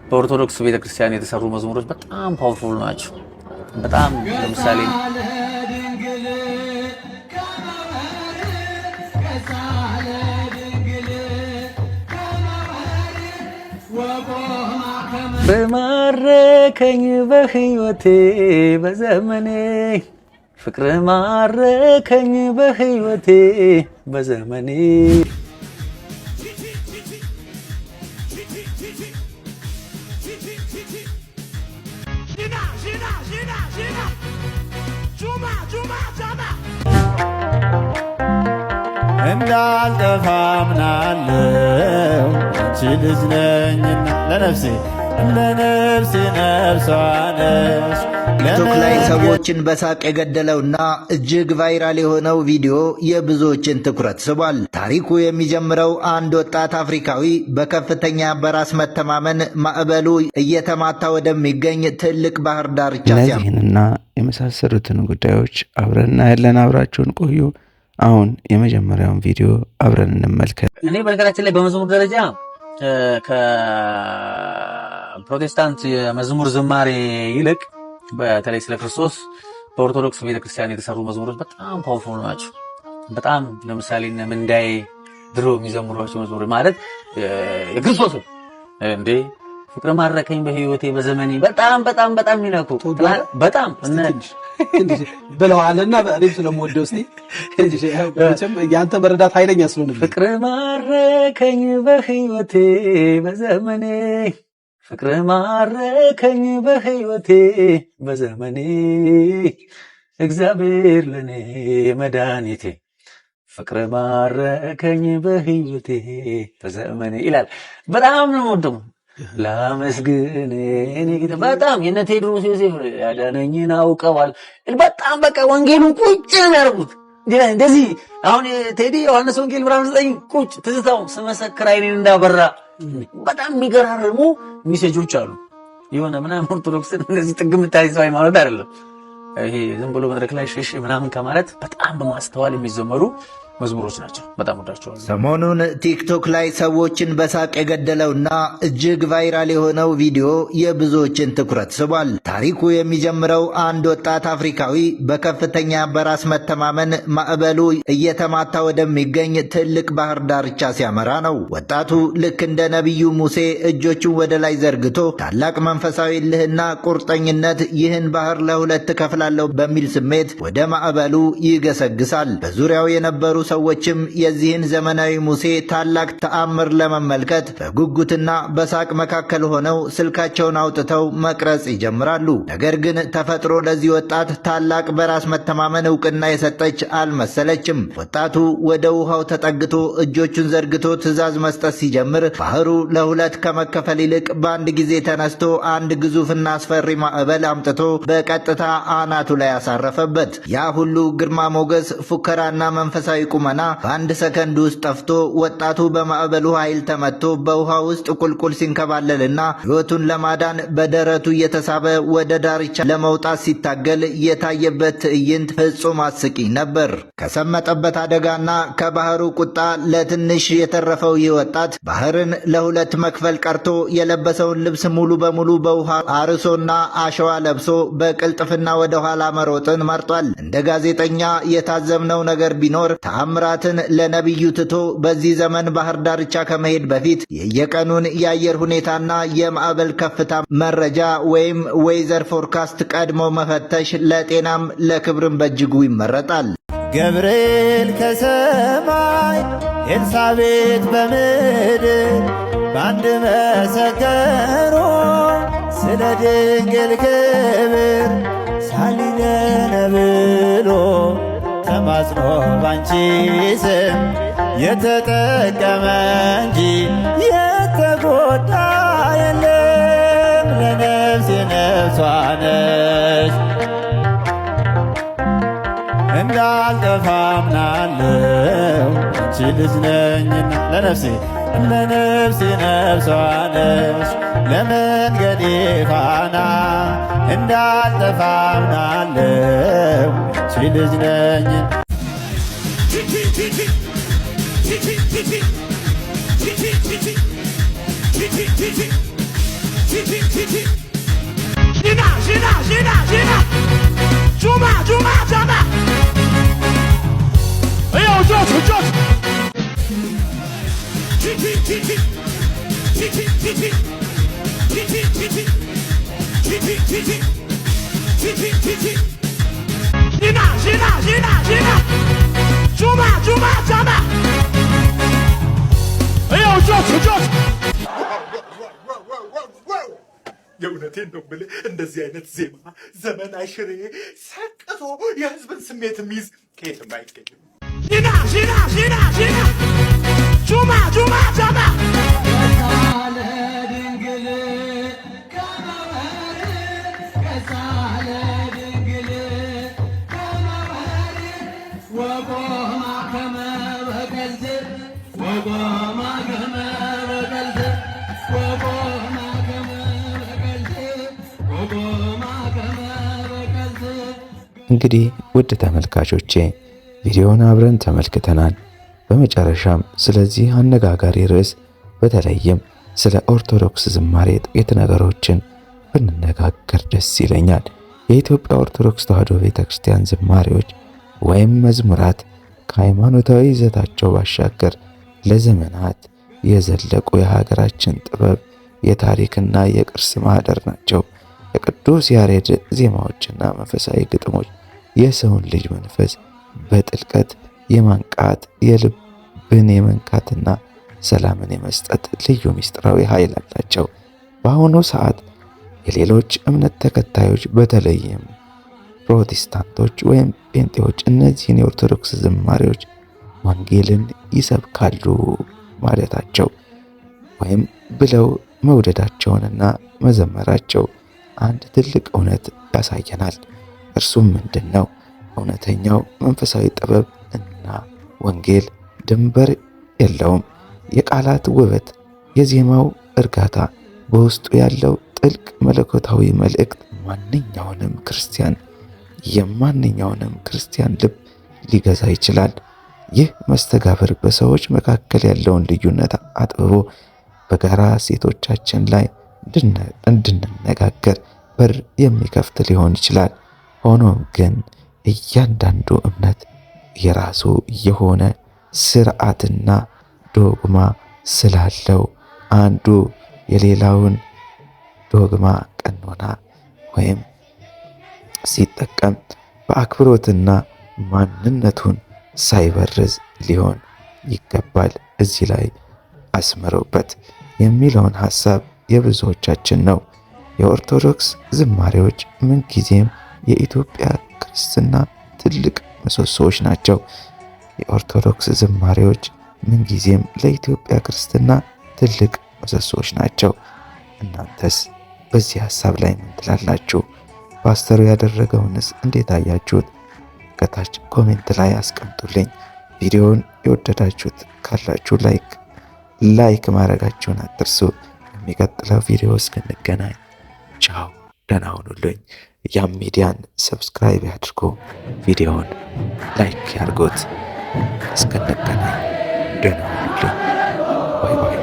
በኦርቶዶክስ ቤተክርስቲያን የተሰሩ መዝሙሮች በጣም ፓወርፉል ናቸው። በጣም ለምሳሌ በማረከኝ በህይወቴ በዘመኔ ፍቅር ማረከኝ በህይወቴ በዘመኔ እንዳልጠፋ አምናለሁ አንቺ ልጅ ነኝና ለነፍሴ ነፍሷ ነሽ። ቲክቶክ ላይ ሰዎችን በሳቅ የገደለውና እጅግ ቫይራል የሆነው ቪዲዮ የብዙዎችን ትኩረት ስቧል። ታሪኩ የሚጀምረው አንድ ወጣት አፍሪካዊ በከፍተኛ በራስ መተማመን ማዕበሉ እየተማታ ወደሚገኝ ትልቅ ባህር ዳርቻ እነዚህንና የመሳሰሉትን ጉዳዮች አብረን እናያለን። አብራችሁን ቆዩ። አሁን የመጀመሪያውን ቪዲዮ አብረን እንመልከት። እኔ በነገራችን ላይ በመዝሙር ደረጃ ከፕሮቴስታንት የመዝሙር ዝማሬ ይልቅ በተለይ ስለ ክርስቶስ በኦርቶዶክስ ቤተክርስቲያን የተሰሩ መዝሙሮች በጣም ፓወርፉል ናቸው። በጣም ለምሳሌ ምንዳዬ ድሮ የሚዘምሯቸው መዝሙሮች ማለት የክርስቶስ እንዴ ፍቅር ማረከኝ በህይወቴ በዘመኔ በጣም በጣም በጣም የሚነኩ በጣም ብለዋልና እኔም ስለምወደው እስቲ ያንተ መረዳት ኃይለኛ ስለሆነ ፍቅር ማረከኝ በህይወቴ በዘመኔ ፍቅር ማረከኝ በህይወቴ በዘመኔ እግዚአብሔር ለኔ መድኃኒቴ ፍቅር ማረከኝ በህይወቴ በዘመኔ ይላል። በጣም ነው ወደሙ ላመስግን እኔ ጌታ በጣም የነ ቴዎድሮስ ዮሴፍ ያዳነኝን አውቀዋል። በጣም በቃ ወንጌሉን ቁጭ ነው ያደረጉት። እንደዚህ አሁን ቴዲ ዮሐንስ ወንጌል ምዕራፍ 9 ቁጭ ትዝታው ስመሰክር አይኔን እንዳበራ በጣም የሚገራርሙ ሜሴጆች አሉ። የሆነ ምናምን ኦርቶዶክስን እንደዚህ ጥግምታዊ ሰው ማለት አይደለም። ይሄ ዝም ብሎ መድረክ ላይ ሽሽ ምናምን ከማለት በጣም በማስተዋል የሚዘመሩ መዝሙሮች ናቸው። በጣም ወዳቸዋለሁ። ሰሞኑን ቲክቶክ ላይ ሰዎችን በሳቅ የገደለውና እጅግ ቫይራል የሆነው ቪዲዮ የብዙዎችን ትኩረት ስቧል። ታሪኩ የሚጀምረው አንድ ወጣት አፍሪካዊ በከፍተኛ በራስ መተማመን ማዕበሉ እየተማታ ወደሚገኝ ትልቅ ባህር ዳርቻ ሲያመራ ነው። ወጣቱ ልክ እንደ ነቢዩ ሙሴ እጆቹን ወደ ላይ ዘርግቶ ታላቅ መንፈሳዊ እልህና ቁርጠኝነት ይህን ባህር ለሁለት ከፍላለሁ በሚል ስሜት ወደ ማዕበሉ ይገሰግሳል። በዙሪያው የነበሩ ሰዎችም የዚህን ዘመናዊ ሙሴ ታላቅ ተአምር ለመመልከት በጉጉትና በሳቅ መካከል ሆነው ስልካቸውን አውጥተው መቅረጽ ይጀምራሉ። ነገር ግን ተፈጥሮ ለዚህ ወጣት ታላቅ በራስ መተማመን ዕውቅና የሰጠች አልመሰለችም። ወጣቱ ወደ ውሃው ተጠግቶ እጆቹን ዘርግቶ ትዕዛዝ መስጠት ሲጀምር ባህሩ ለሁለት ከመከፈል ይልቅ በአንድ ጊዜ ተነስቶ አንድ ግዙፍና አስፈሪ ማዕበል አምጥቶ በቀጥታ አናቱ ላይ ያሳረፈበት። ያ ሁሉ ግርማ ሞገስ፣ ፉከራና መንፈሳዊ ቁመና በአንድ ሰከንድ ውስጥ ጠፍቶ ወጣቱ በማዕበሉ ኃይል ተመቶ በውሃ ውስጥ ቁልቁል ሲንከባለልና ሕይወቱን ለማዳን በደረቱ እየተሳበ ወደ ዳርቻ ለመውጣት ሲታገል የታየበት ትዕይንት ፍጹም አስቂኝ ነበር። ከሰመጠበት አደጋና ከባህሩ ቁጣ ለትንሽ የተረፈው ይህ ወጣት ባህርን ለሁለት መክፈል ቀርቶ የለበሰውን ልብስ ሙሉ በሙሉ በውሃ አርሶና አሸዋ ለብሶ በቅልጥፍና ወደ ኋላ መሮጥን መርጧል። እንደ ጋዜጠኛ የታዘብነው ነገር ቢኖር ተአምራትን ለነቢዩ ትቶ በዚህ ዘመን ባህር ዳርቻ ከመሄድ በፊት የየቀኑን የአየር ሁኔታና የማዕበል ከፍታ መረጃ ወይም ዌዘር ፎርካስት ቀድሞ መፈተሽ ለጤናም ለክብርም በእጅጉ ይመረጣል። ገብርኤል ከሰማይ ኤልሳቤጥ በምድር በአንድ መሰከሩ ስለ ድንግል ክብር ሳሊለነ ብሎ ተማጽኖ ባንቺ ስም የተጠቀመ እንጂ የተጎዳ የለም። ለነፍሴ ነፍሷ ነሽ እንዳልጠፋ አምናለሁ አንቺ ልጅ ነኝና ለነፍሴ ነፍሷ ነሽ ለመንገዴ ፋና እንዳልጠፋ አምናለሁ አንቺ ልጅ ነኝና የእውነቴን ነው የምልህ፣ እንደዚህ አይነት ዜማ ዘመን አይሽሬ ሰቅቶ የህዝብን ስሜት የሚይዝ ከየትም አይገኝም። እንግዲህ ውድ ተመልካቾቼ ቪዲዮውን አብረን ተመልክተናል። በመጨረሻም ስለዚህ አነጋጋሪ ርዕስ በተለይም ስለ ኦርቶዶክስ ዝማሬ ጥቂት ነገሮችን ብንነጋገር ደስ ይለኛል። የኢትዮጵያ ኦርቶዶክስ ተዋሕዶ ቤተክርስቲያን ዝማሬዎች ወይም መዝሙራት ከሃይማኖታዊ ይዘታቸው ባሻገር ለዘመናት የዘለቁ የሀገራችን ጥበብ፣ የታሪክና የቅርስ ማህደር ናቸው። የቅዱስ ያሬድ ዜማዎችና መንፈሳዊ ግጥሞች የሰውን ልጅ መንፈስ በጥልቀት የማንቃት የልብን የመንካትና ሰላምን የመስጠት ልዩ ምስጢራዊ ኃይል አላቸው። በአሁኑ ሰዓት የሌሎች እምነት ተከታዮች በተለይም ፕሮቴስታንቶች ወይም ጴንጤዎች እነዚህን የኦርቶዶክስ ዝማሬዎች ወንጌልን ይሰብካሉ ማለታቸው ወይም ብለው መውደዳቸውንና መዘመራቸው አንድ ትልቅ እውነት ያሳየናል። እርሱም ምንድነው? እውነተኛው መንፈሳዊ ጥበብ እና ወንጌል ድንበር የለውም። የቃላት ውበት፣ የዜማው እርጋታ፣ በውስጡ ያለው ጥልቅ መለኮታዊ መልእክት የማንኛውንም ክርስቲያን ልብ ሊገዛ ይችላል። ይህ መስተጋብር በሰዎች መካከል ያለውን ልዩነት አጥብቦ በጋራ እሴቶቻችን ላይ እንድንነጋገር በር የሚከፍት ሊሆን ይችላል። ሆኖም ግን እያንዳንዱ እምነት የራሱ የሆነ ስርዓትና ዶግማ ስላለው አንዱ የሌላውን ዶግማ ቀኖና ወይም ሲጠቀም በአክብሮትና ማንነቱን ሳይበርዝ ሊሆን ይገባል። እዚህ ላይ አስምረውበት የሚለውን ሐሳብ የብዙዎቻችን ነው። የኦርቶዶክስ ዝማሬዎች ምንጊዜም የኢትዮጵያ ክርስትና ትልቅ ምሰሶዎች ናቸው። የኦርቶዶክስ ዝማሬዎች ምንጊዜም ለኢትዮጵያ ክርስትና ትልቅ ምሰሶዎች ናቸው። እናንተስ በዚህ ሐሳብ ላይ ምን ትላላችሁ? ፓስተሩ ያደረገውንስ እንዴት አያችሁት? ከታች ኮሜንት ላይ አስቀምጡልኝ። ቪዲዮውን የወደዳችሁት ካላችሁ ላይክ ማድረጋችሁን አትርሱ። የሚቀጥለው ቪዲዮ እስክንገናኝ ቻው፣ ደህና ሁኑልኝ። ያም ሚዲያን ሰብስክራይብ ያድርጉ፣ ቪዲዮውን ላይክ ያድርጉት። እስክንገናኝ ደህና ሁኑልኝ። ባይ ባይ።